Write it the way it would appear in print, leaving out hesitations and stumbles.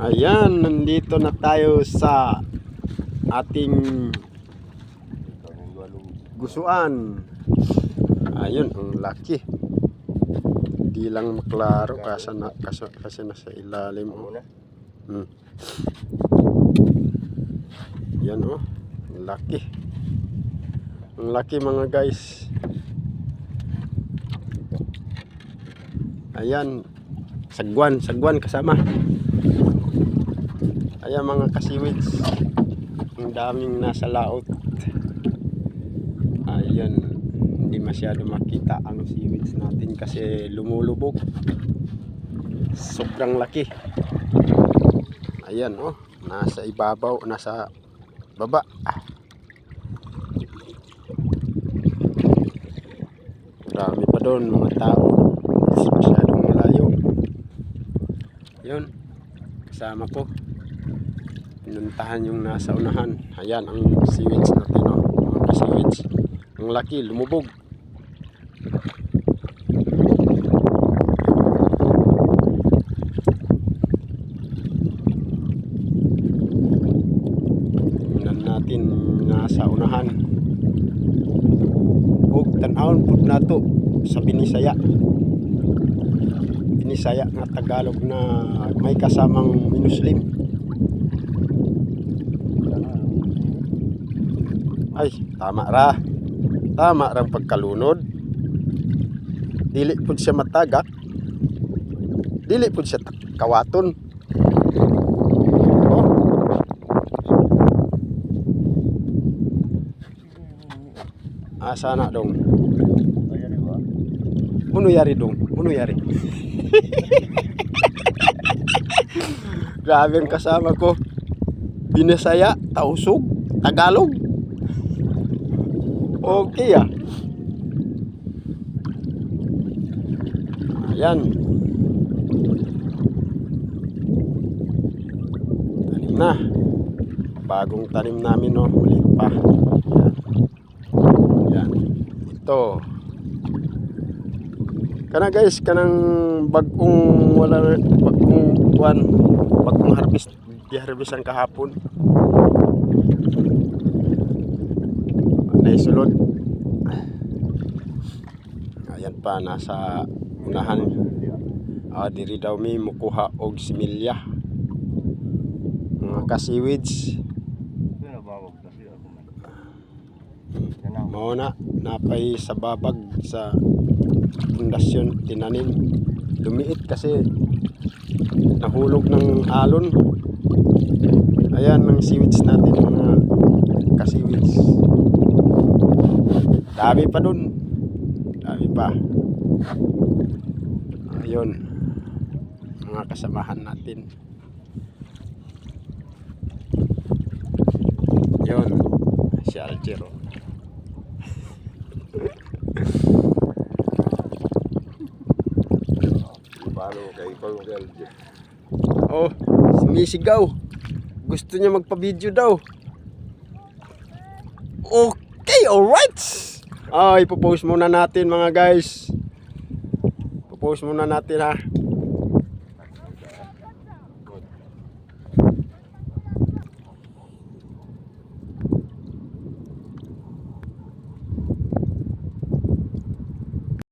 Ayan, nandito na tayo sa ating gusuan. Ayun, ang laki. Di lang maklaro kasi nasa ilalim. Oh. Yan oh, ang laki. Ang laki mga guys. Ayan, sagwan kasama. Ayan mga kasiwids, ang daming nasa laot. Ayan, hindi masyado makita ang seaweeds natin kasi lumulubog. Sobrang laki. Ayan oh, nasa ibabaw, nasa baba. Marami pa doon mga tao. Masyadong malayo. Yun, kasama ko. Pinuntahan yung nasa unahan. Ayan ang seaweeds natin, oh, mga ka-seaweeds. Ang laki, lumubog. Tingnan natin nasa unahan. Huwag tanawon po na to sa Binisaya. Binisaya nga Tagalog na may kasamang Muslim. Ay, tama ra. Tama rang pagkalunod. Dili pud siya matagak. Dili pud siya kawaton. Oh. Asa na dong? Uno yari dong? Uno yari? Grabe ang kasama ko. Binisaya, Tausug, Tagalog. Okay ah. Ayan. Tanim na. Bagong tanim namin, no. Maliit pa. Ayan. Ito. Kana guys, kanang bagong bagong harvest. Di-harvestan kahapon. Naisulod. Ayan pa, nasa unahan. Diri daw may mukuha og similya. Mga ka-seaweeds. Mao na napay sa babag sa pundasyon tinanim. Lumiit kasi nahulog ng alon. Ayan ang seaweeds natin, mga ka-seaweeds. Dami pa dun. Dami pa. Ayun, mga kasamahan natin. Yun, si Algero. Oh, sumisigaw. Gusto niya magpa-video daw. Okay, alright. Ipopost muna natin mga guys. Ipopost muna natin ha.